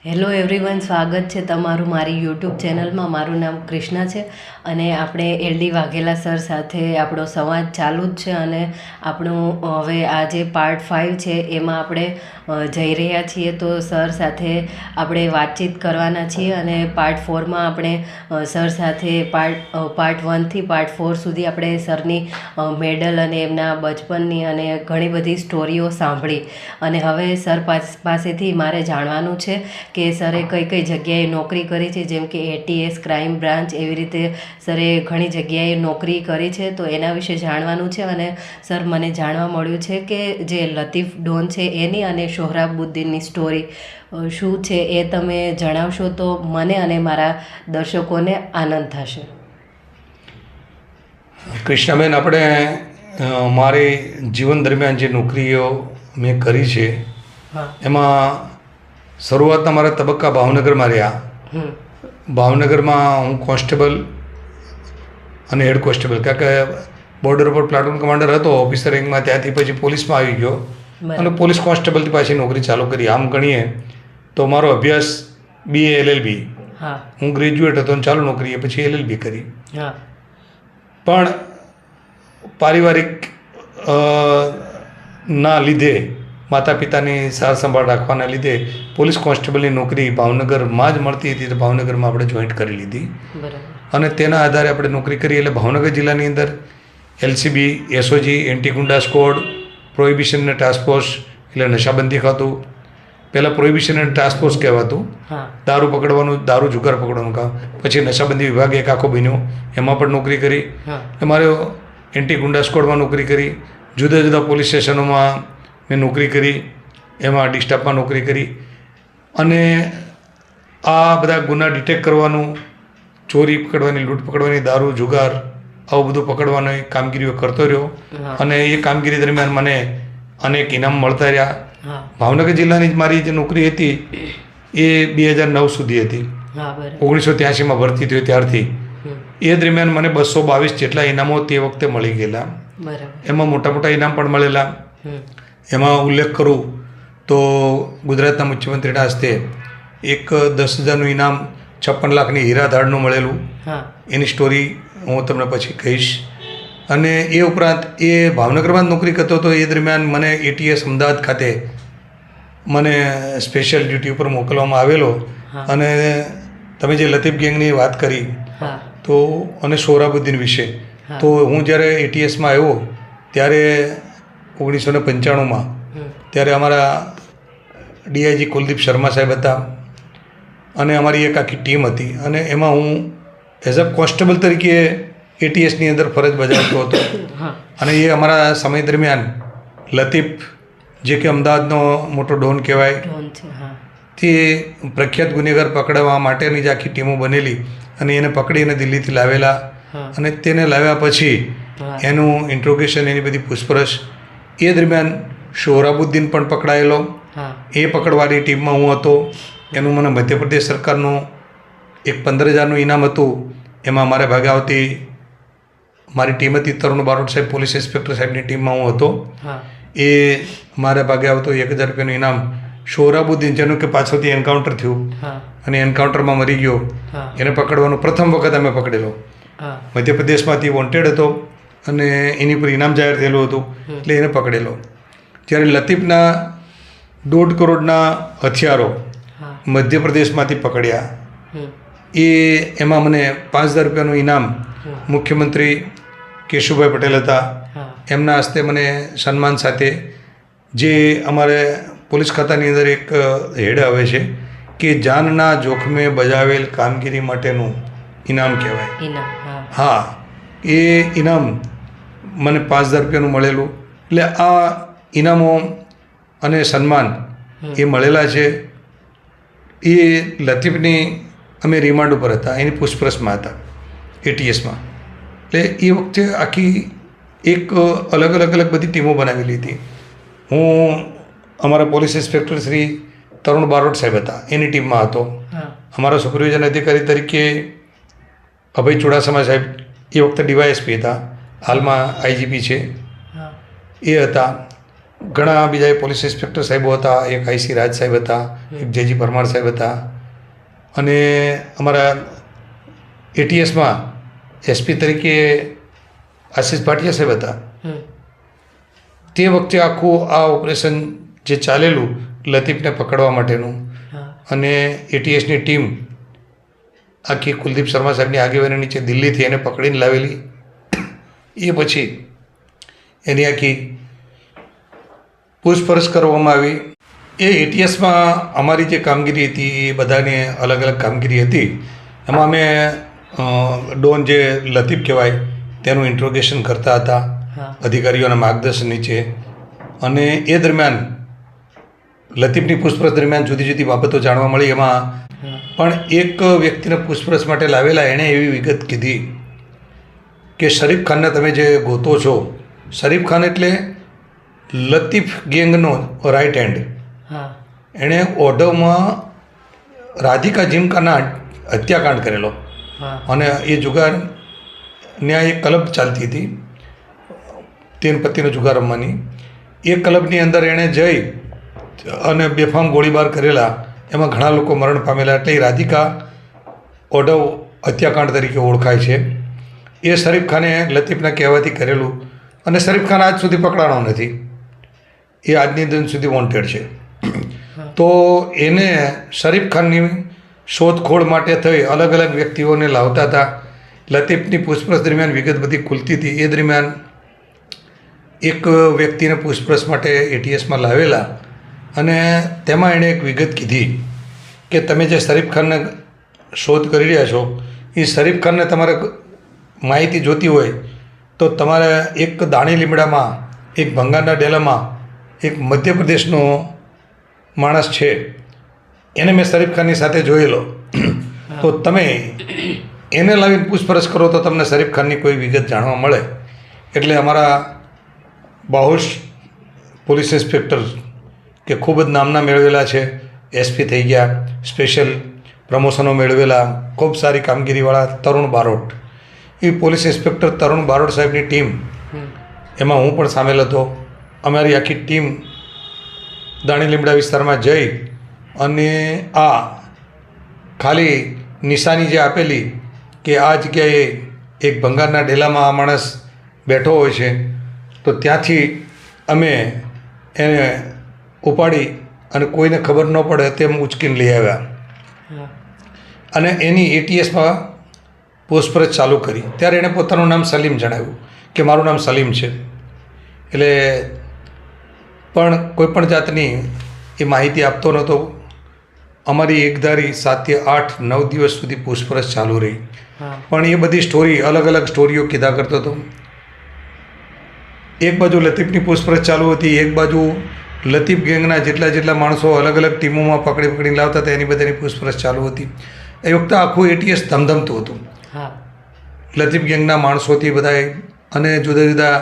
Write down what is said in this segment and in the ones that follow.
Hello everyone, સ્વાગત છે તમારું મારી યુટ્યુબ ચેનલમાં. મારું નામ કૃષ્ણા છે અને આપણે એલડી વાઘેલા સર સાથે આપણો સંવાદ ચાલુ જ છે અને આપણું હવે આ જે પાર્ટ 5 છે એમાં આપણે જઈ રહ્યા છીએ. તો સર સાથે આપણે વાતચીત કરવાના છીએ અને પાર્ટ 4માં આપણે સર સાથે પાર્ટ 1થી પાર્ટ 4 સુધી આપણે સરની મેડલ અને એમના બચપનની અને ઘણી બધી સ્ટોરીઓ સાંભળી. અને હવે સર પાસેથી મારે જાણવાનું છે કે સરે કઈ જગ્યાએ નોકરી કરી છે, જેમ કે ATS, ક્રાઇમ બ્રાન્ચ, એવી રીતે સરે ઘણી જગ્યાએ નોકરી કરી છે. તો એના વિશે જાણવાનું છે. અને સર, મને જાણવા મળ્યું છે કે જે લતીફ ડોન છે એની અને સોહરાબુદ્દીનની સ્ટોરી શું છે એ તમે જણાવશો તો મને અને મારા દર્શકોને આનંદ થશે. કૃષ્ણાબેન, આપણે મારી જીવન દરમિયાન જે નોકરીઓ મેં કરી છે એમાં શરૂઆતના મારા તબક્કા ભાવનગરમાં રહ્યા. ભાવનગરમાં હું કોન્સ્ટેબલ અને હેડ કોન્સ્ટેબલ, કારણ કે બોર્ડર પર પ્લાટૂન કમાન્ડર હતો ઓફિસર રેન્કમાં, ત્યાંથી પછી પોલીસમાં આવી ગયો અને પોલીસ કોન્સ્ટેબલથી પાછી નોકરી ચાલુ કરી. આમ ગણીએ તો મારો અભ્યાસ BA LLB, હું ગ્રેજ્યુએટ હતો અને ચાલુ નોકરીએ પછી LLB કરી. પણ પારિવારિક ના લીધે, માતા પિતાની સાર સંભાળ રાખવાના લીધે પોલીસ કોન્સ્ટેબલની નોકરી ભાવનગરમાં જ મળતી હતી, તો ભાવનગરમાં આપણે જોઈન્ટ કરી લીધી અને તેના આધારે આપણે નોકરી કરી. એટલે ભાવનગર જિલ્લાની અંદર LCB, SOG, anti goonda squad, prohibition અને ટાસ્ક ફોર્સ, એટલે નશાબંધી ખાતું, પહેલાં પ્રોહિબિશન અને ટાસ્ક ફોર્સ કહેવાતું, દારૂ પકડવાનું, દારૂ જુગાર પકડવાનું કામ. પછી નશાબંધી વિભાગ એક આખો બન્યો, એમાં પણ નોકરી કરી. મારે એન્ટી ગુંડા સ્કોડમાં નોકરી કરી, જુદા જુદા પોલીસ સ્ટેશનોમાં મેં નોકરી કરી, એમાં ડિસ્ટાફમાં નોકરી કરી અને આ બધા ગુના ડિટેક્ટ કરવાનું, ચોરી પકડવાની, લૂંટ પકડવાની, દારૂ જુગાર, આવું બધું પકડવાની કામગીરીઓ કરતો રહ્યો. અને એ કામગીરી દરમિયાન મને અનેક ઇનામ મળતા રહ્યા. ભાવનગર જિલ્લાની મારી જે નોકરી હતી એ 2009 સુધી હતી. 1983માં ભરતી થયો ત્યારથી. એ દરમિયાન મને 222 જેટલા ઇનામો તે વખતે મળી ગયેલા. એમાં મોટા મોટા ઇનામ પણ મળેલા. એમાં ઉલ્લેખ કરું તો ગુજરાતના મુખ્યમંત્રીના હસ્તે એક 10,000નું ઇનામ 56 લાખની હીરા ધાડનું મળેલું. એની સ્ટોરી હું તમને પછી કહીશ. અને એ ઉપરાંત એ ભાવનગરમાં જ નોકરી કરતો હતો. એ દરમિયાન મને ATS અમદાવાદ ખાતે મને સ્પેશિયલ ડ્યુટી ઉપર મોકલવામાં આવેલો. અને તમે જે લતીફ ગેંગની વાત કરી તો અને સોહરાબુદ્દીન વિશે, તો હું જ્યારે ATSમાં આવ્યો ત્યારે 1995માં, ત્યારે અમારા DIG કુલદીપ શર્મા સાહેબ હતા અને અમારી એક આખી ટીમ હતી. અને એમાં હું એઝ અ કોન્સ્ટેબલ તરીકે ATSની અંદર ફરજ બજાવતો હતો. અને એ અમારા સમય દરમિયાન લતીફ, જે કે અમદાવાદનો મોટો ડોન કહેવાય, તે પ્રખ્યાત ગુનેગાર પકડવા માટેની જ આખી ટીમો બનેલી અને એને પકડીને દિલ્હીથી લાવેલા. અને તેને લાવ્યા પછી એનું ઇન્ટ્રોગેશન, એની બધી પૂછપરછ, એ દરમિયાન સોહરાબુદ્દીન પણ પકડાયેલો. એ પકડવાની ટીમમાં હું હતો. એનું મને મધ્યપ્રદેશ સરકારનું એક 15,000નું ઇનામ હતું. એમાં મારે ભાગે આવતી મારી ટીમ હતી, તરુણ બારોટ સાહેબ, પોલીસ ઇન્સ્પેક્ટર સાહેબની ટીમમાં હું હતો. એ મારે ભાગે આવતો 1,000 રૂપિયાનું ઇનામ. સોહરાબુદ્દીન, જેનું કે પાછળથી એન્કાઉન્ટર થયું અને એન્કાઉન્ટરમાં મરી ગયો, એને પકડવાનો પ્રથમ વખત અમે પકડેલો. મધ્યપ્રદેશમાંથી વોન્ટેડ હતો અને એની પર ઇનામ જાહેર થયેલું હતું, એટલે એને પકડેલો. જ્યારે લતીફના 1.5 કરોડના હથિયારો મધ્યપ્રદેશમાંથી પકડ્યા, એમાં મને 5,000 રૂપિયાનું ઇનામ મુખ્યમંત્રી કેશુભાઈ પટેલ હતા, એમના હસ્તે મને સન્માન સાથે, જે અમારે પોલીસ ખાતાની અંદર એક હેડ આવે છે કે જાનના જોખમે બજાવેલ કામગીરી માટેનું ઇનામ કહેવાય. હા, એ ઇનામ મને 5,000 રૂપિયાનું મળેલું. એટલે આ ઇનામો અને સન્માન એ મળેલા છે. એ લતીફની અમે રિમાન્ડ ઉપર હતા, એની પૂછપરછમાં હતા ATSમાં. એટલે એ વખતે આખી એક અલગ બધી ટીમો બનાવેલી હતી. હું અમારા પોલીસ ઇન્સ્પેક્ટર શ્રી તરુણ બારોટ સાહેબ હતા, એની ટીમમાં હતો. અમારા સુપરવિઝન અધિકારી તરીકે અભય ચુડાસમા સાહેબ, એ વખતે DYSP હતા, હાલમાં IGP છે, એ હતા. ઘણા બીજા પોલીસ ઇન્સ્પેક્ટર સાહેબો હતા, એક આઈસી રાજ સાહેબ હતા, એક જેજી પરમાર સાહેબ હતા, અને અમારા એટીએસમાં એસપી તરીકે આશીષ ભાટિયા સાહેબ હતા. તે વખતે આખું આ ઓપરેશન જે ચાલેલું લતીફને પકડવા માટેનું, અને એટીએસની ટીમ આખી કુલદીપ શર્મા સાહેબની આગેવાની નીચે દિલ્હીથી એને પકડીને લાવેલી. એ પછી એની આખી પૂછપરછ કરવામાં આવી. એ એટીએસમાં અમારી જે કામગીરી હતી એ બધાને અલગ અલગ કામગીરી હતી. એમાં અમે ડોન જે લતીફ કહેવાય તેનું ઇન્ટ્રોગેશન કરતા હતા અધિકારીઓના માર્ગદર્શન નીચે. અને એ દરમિયાન લતીફની પૂછપરછ દરમિયાન જુદી જુદી બાબતો જાણવા મળી. એમાં પણ એક વ્યક્તિને પૂછપરછ માટે લાવેલા એણે એવી વિગત કીધી કે શરીફ ખાનને તમે જે ગોતો છો, શરીફ ખાન એટલે લતીફ ગેંગનો રાઇટ હેન્ડ. એણે ઓઢવમાં રાધિકા જીમકાના હત્યાકાંડ કરેલો, અને એ જુગારના એક ક્લબ ચાલતી હતી, તેન પતિનો જુગાર રમવાની. એ ક્લબની અંદર એણે જઈ અને બેફામ ગોળીબાર કરેલા. એમાં ઘણા લોકો મરણ પામેલા. એટલે એ રાધિકા ઓઢવ હત્યાકાંડ તરીકે ઓળખાય છે. એ શરીફ ખાને લતીફના કહેવાથી કરેલું, અને શરીફ ખાન આજ સુધી પકડાણો નથી. એ આજની દિન સુધી વોન્ટેડ છે. તો એને શરીફ ખાનની શોધખોળ માટે થઈ અલગ અલગ વ્યક્તિઓને લાવતા હતા. લતીફની પૂછપરછ દરમિયાન વિગત બધી ખુલતી હતી. એ દરમિયાન એક વ્યક્તિને પૂછપરછ માટે એટીએસમાં લાવેલા, અને તેમાં એણે એક વિગત કીધી કે તમે જે શરીફ ખાનને શોધ કરી રહ્યા છો, એ શરીફ ખાનને તમારે માહિતી જોતી હોય તો તમારે એક દાણી લીમડામાં, એક ભંગારના ડેલામાં એક મધ્યપ્રદેશનો માણસ છે, એને મેં શરીફ ખાનની સાથે જોયેલો. તો તમે એને લાવીને પૂછપરછ કરો તો તમને શરીફ ખાનની કોઈ વિગત જાણવા મળે. એટલે અમારા બાહુશ પોલીસ ઇન્સ્પેક્ટર કે ખૂબ જ નામના મેળવેલા છે, એસપી થઈ ગયા, સ્પેશિયલ પ્રમોશનો મેળવેલા, ખૂબ સારી કામગીરીવાળા તરુણ બારોટ, એ પોલીસ ઇન્સ્પેક્ટર તરુણ બારોટ સાહેબની ટીમ, એમાં હું પણ સામેલ હતો. અમારી આખી ટીમ દાણી લીમડા વિસ્તારમાં જઈ અને આ ખાલી નિશાની જે આપેલી કે આ જગ્યાએ એક ભંગારના ડેલામાં આ માણસ બેઠો હોય છે, તો ત્યાંથી અમે એને ઉપાડી અને કોઈને ખબર ન પડે તેમ ઉચકીને લઈ આવ્યા, અને એની એટીએસમાં પૂછપરછ ચાલુ કરી. ત્યારે એણે પોતાનું નામ સલીમ જણાવ્યું કે મારું નામ સલીમ છે. એટલે પણ કોઈપણ જાતની એ માહિતી આપતો નહોતો. અમારી એકધારી 7 થી 8 9 દિવસ સુધી પૂછપરછ ચાલુ રહી. પણ એ બધી સ્ટોરી અલગ અલગ સ્ટોરીઓ કીધા કરતો હતો. એક બાજુ લતીફની પૂછપરછ ચાલુ હતી, એક બાજુ લતીફ ગેંગના જેટલા માણસો અલગ અલગ ટીમોમાં પકડીને લાવતા હતા એની બધાની પૂછપરછ ચાલુ હતી. એ વખતે આખું એટીએસ ધમધમતું હતું લતીફ ગેંગના માણસોથી બધાએ. અને જુદા જુદા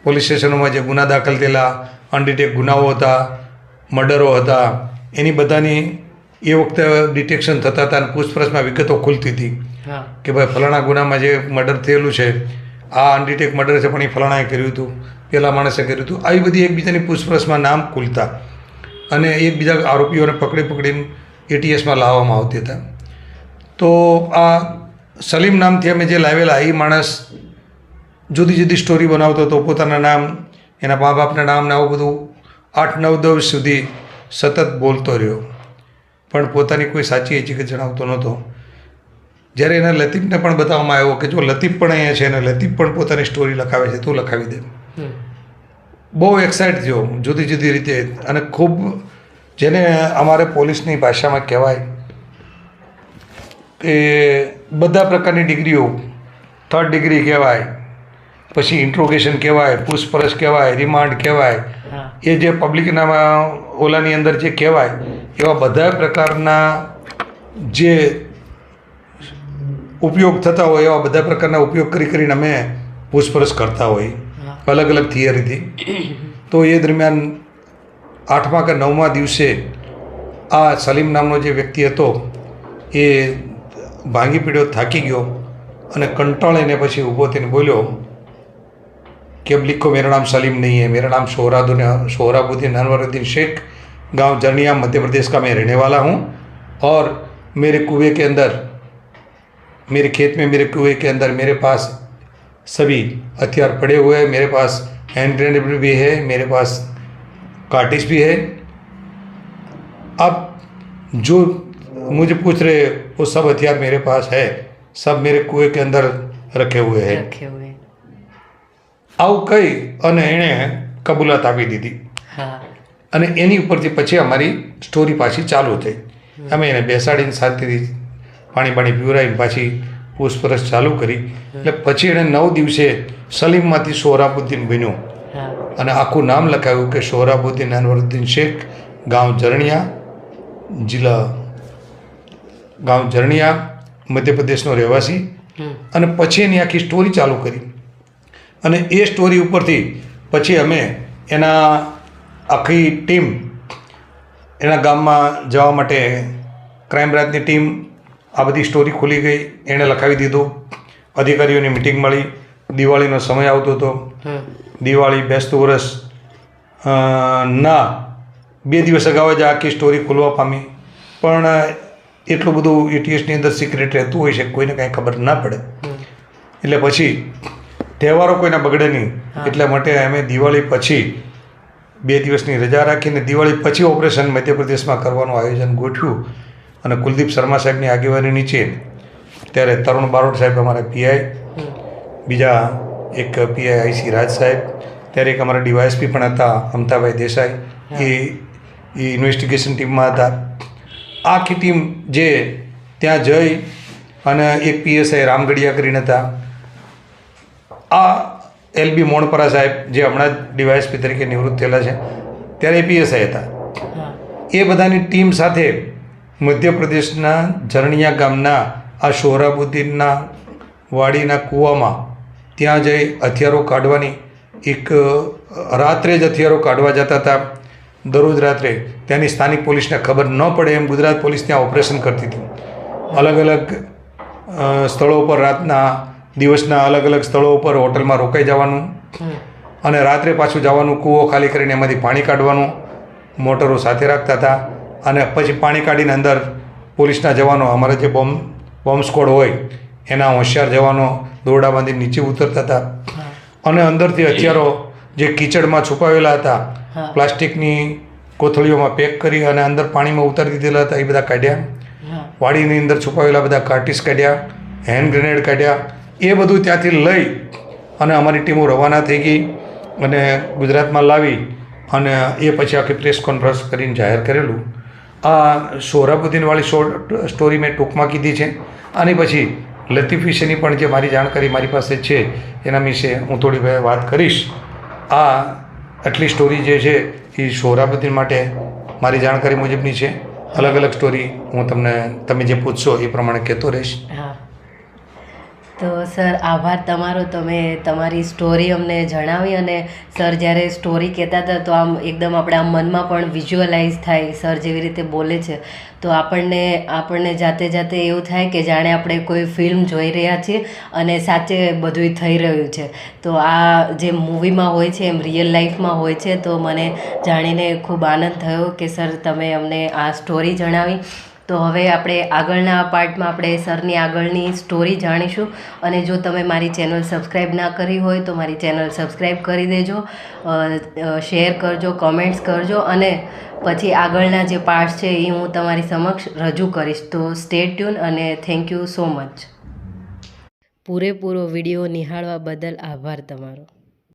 પોલીસ સ્ટેશનોમાં જે ગુના દાખલ થયેલા, અનડિટેક ગુનાઓ હતા, મર્ડરો હતા, એની બધાની એ વખતે ડિટેક્શન થતા હતા અને પૂછપરછમાં વિગતો ખુલતી હતી કે ભાઈ ફલાણા ગુનામાં જે મર્ડર થયેલું છે, આ અનડિટેક મર્ડર છે, પણ એ ફલાણાએ કર્યું હતું, પેલા માણસે કર્યું હતું. આવી બધી એકબીજાની પૂછપરછમાં નામ ખુલતા અને એકબીજા આરોપીઓને પકડીને એટીએસમાં લાવવામાં આવતી હતા. તો આ સલીમ નામથી અમે જે લાવેલા, એ માણસ જુદી જુદી સ્ટોરી બનાવતો હતો, પોતાના નામ, એના મા બાપના નામ ને આવું બધું 8-9 દિવસ સુધી સતત બોલતો રહ્યો, પણ પોતાની કોઈ સાચી હકીકત જણાવતો નહોતો. જ્યારે એને લતીફને પણ બતાવવામાં આવ્યો કે જો લતીફ પણ અહીંયા છે અને લતીફ પણ પોતાની સ્ટોરી લખાવે છે, તું લખાવી દે. બહુ એક્સાઇટ થયો જુદી જુદી રીતે. અને ખૂબ જેને અમારે પોલીસની ભાષામાં કહેવાય કે બધા પ્રકારની ડિગ્રીઓ, 3rd ડિગ્રી કહેવાય, પછી ઇન્ટ્રોગેશન કહેવાય, પૂછપરછ કહેવાય, રિમાન્ડ કહેવાય, એ જે પબ્લિકના ઓલાની અંદર જે કહેવાય એવા બધા પ્રકારના જે ઉપયોગ થતા હોય એવા બધા પ્રકારના ઉપયોગ કરીને અમે પૂછપરછ કરતા હોઈએ અલગ અલગ થિયરીથી. તો એ દરમિયાન 8મા કે 9મા દિવસે આ સલીમ નામનો જે વ્યક્તિ હતો એ ભાંગી પીડ્યો, થાકી ગયો અને કંટાળીને પછી ઊભો થઈને બોલ્યો कि अब लिखो मेरा नाम सलीम नहीं है, मेरा नाम सोहराबुद्दीन अनवरुद्दीन शेख, गांव जर्निया मध्य प्रदेश का मैं रहने वाला हूँ। और मेरे कुएं के अंदर, मेरे खेत में मेरे कुएं के अंदर मेरे पास सभी हथियार पड़े हुए हैं। मेरे पास हैंड ग्रेनेड भी है, मेरे पास कार्टिज भी है। अब जो मुझे पूछ रहे वो सब हथियार मेरे पास है, सब मेरे कुएं के अंदर रखे हुए हैं। આવું કહી અને એણે કબૂલાત આપી દીધી અને એની ઉપરથી પછી અમારી સ્ટોરી પાછી ચાલુ થઈ। અમે એને બેસાડીને શાંતિથી પાણી પીવડાવીને પાછી પૂછપરછ ચાલુ કરી। એટલે પછી એણે 9 દિવસે સલીમમાંથી સોહરાબુદ્દીન બન્યો અને આખું નામ લખાવ્યું કે સોહરાબુદ્દીન અનવરુદ્દીન શેખ, ગાંવ જરણિયા, મધ્યપ્રદેશનો રહેવાસી। અને પછી એની આખી સ્ટોરી ચાલુ કરી અને એ સ્ટોરી ઉપરથી પછી અમે એના આખી ટીમ એના ગામમાં જવા માટે ક્રાઇમ બ્રાન્ચની ટીમ આ બધી સ્ટોરી ખુલી ગઈ, એણે લખાવી દીધું। અધિકારીઓની મિટિંગ મળી, દિવાળીનો સમય આવતો હતો, દિવાળી બેસતું વર્ષ ના 2 દિવસ અગાઉ જ આખી સ્ટોરી ખુલવા પામી। પણ એટલું બધું એટીએસની અંદર સિક્રેટ રહેતું હોય છે, કોઈને કાંઈ ખબર ના પડે। એટલે પછી તહેવારો કોઈના બગડે નહીં એટલા માટે અમે દિવાળી પછી 2 દિવસની રજા રાખીને દિવાળી પછી ઓપરેશન મધ્યપ્રદેશમાં કરવાનું આયોજન ગોઠવ્યું। અને કુલદીપ શર્મા સાહેબની આગેવાની નીચે ત્યારે તરુણ બારોટ સાહેબ અમારા પીઆઈ, બીજા એક પીઆઈ આઈસી રાજ સાહેબ, ત્યારે એક અમારા ડીવાયએસપી પણ હતા અમતાભાઈ દેસાઈ, એ ઇન્વેસ્ટિગેશન ટીમમાં હતા। આખી ટીમ જે ત્યાં જઈ અને એક પીએસઆઈ રામગઢિયા કરીને હતા, આ એલબી મોણપરા સાહેબ જે હમણાં જ ડીવાયએસપી તરીકે નિવૃત્ત થયેલા છે, ત્યારે એ પીએસઆઈ હતા। એ બધાની ટીમ સાથે મધ્યપ્રદેશના જરણિયા ગામના આ સોહરાબુદ્દીનના વાડીના કૂવામાં ત્યાં જઈ હથિયારો કાઢવાની એક રાત્રે જ હથિયારો કાઢવા જતા હતા। દરરોજ રાત્રે ત્યાંની સ્થાનિક પોલીસને ખબર ન પડે એમ ગુજરાત પોલીસ ત્યાં ઓપરેશન કરતી હતી। અલગ અલગ સ્થળો પર રાતના દિવસના અલગ અલગ સ્થળો ઉપર હોટલમાં રોકાઈ જવાનું અને રાત્રે પાછું જવાનું, કૂવો ખાલી કરીને એમાંથી પાણી કાઢવાનું, મોટરો સાથે રાખતા હતા અને પછી પાણી કાઢીને અંદર પોલીસના જવાનો, અમારા જે બોમ્બ સ્કોડ હોય એના હોશિયાર જવાનો દોરડા બાંધી નીચે ઉતરતા હતા અને અંદરથી હથિયારો જે કીચડમાં છુપાવેલા હતા પ્લાસ્ટિકની કોથળીઓમાં પેક કરી અને અંદર પાણીમાં ઉતારી દીધેલા હતા, એ બધા કાઢ્યા। વાડીની અંદર છુપાવેલા બધા કાર્ટિસ કાઢ્યા, હેન્ડ ગ્રેનેડ કાઢ્યા। એ બધું ત્યાંથી લઈ અને અમારી ટીમો રવાના થઈ ગઈ અને ગુજરાતમાં લાવી અને એ પછી આખી પ્રેસ કોન્ફરન્સ કરીને જાહેર કરેલું। આ સોહરાબુદ્દીનવાળી સ્ટોરી મેં ટૂંકમાં કીધી છે। આની પછી લતીફ વિશેની પણ જે મારી જાણકારી મારી પાસે છે એના વિશે હું થોડી વાત કરીશ। આ આટલી સ્ટોરી જે છે એ સોહરાબુદ્દીન માટે મારી જાણકારી મુજબની છે। અલગ અલગ સ્ટોરી હું તમે જે પૂછશો એ પ્રમાણે કહેતો રહીશ। તો સર આભાર તમારો, તમે તમારી સ્ટોરી અમને જણાવી અને સર જ્યારે સ્ટોરી કહેતા હતા તો આમ એકદમ આપણે આમ મનમાં પણ વિઝ્યુઅલાઇઝ થાય, સર જેવી રીતે બોલે છે તો આપણને જાતે એવું થાય કે જાણે આપણે કોઈ ફિલ્મ જોઈ રહ્યા છીએ અને સાચે બધું થઈ રહ્યું છે। તો આ જે મૂવીમાં હોય છે એમ રિયલ લાઈફમાં હોય છે। તો મને જાણીને ખૂબ આનંદ થયો કે સર તમે અમને આ સ્ટોરી જણાવી। તો હવે આપણે આગળના પાર્ટમાં આપણે સરની આગળની સ્ટોરી જાણીશું અને જો તમે મારી ચેનલ સબસ્ક્રાઈબ ના કરી હોય તો મારી ચેનલ સબસ્ક્રાઈબ કરી દેજો, શેર કરજો, કમેન્ટ્સ કરજો અને પછી આગળના જે પાર્ટ્સ છે એ હું તમારી સમક્ષ રજૂ કરીશ। તો સ્ટે ટ્યુન અને થેન્ક યુ સો મચ। પૂરેપૂરો વિડીયો નિહાળવા બદલ આભાર તમારો।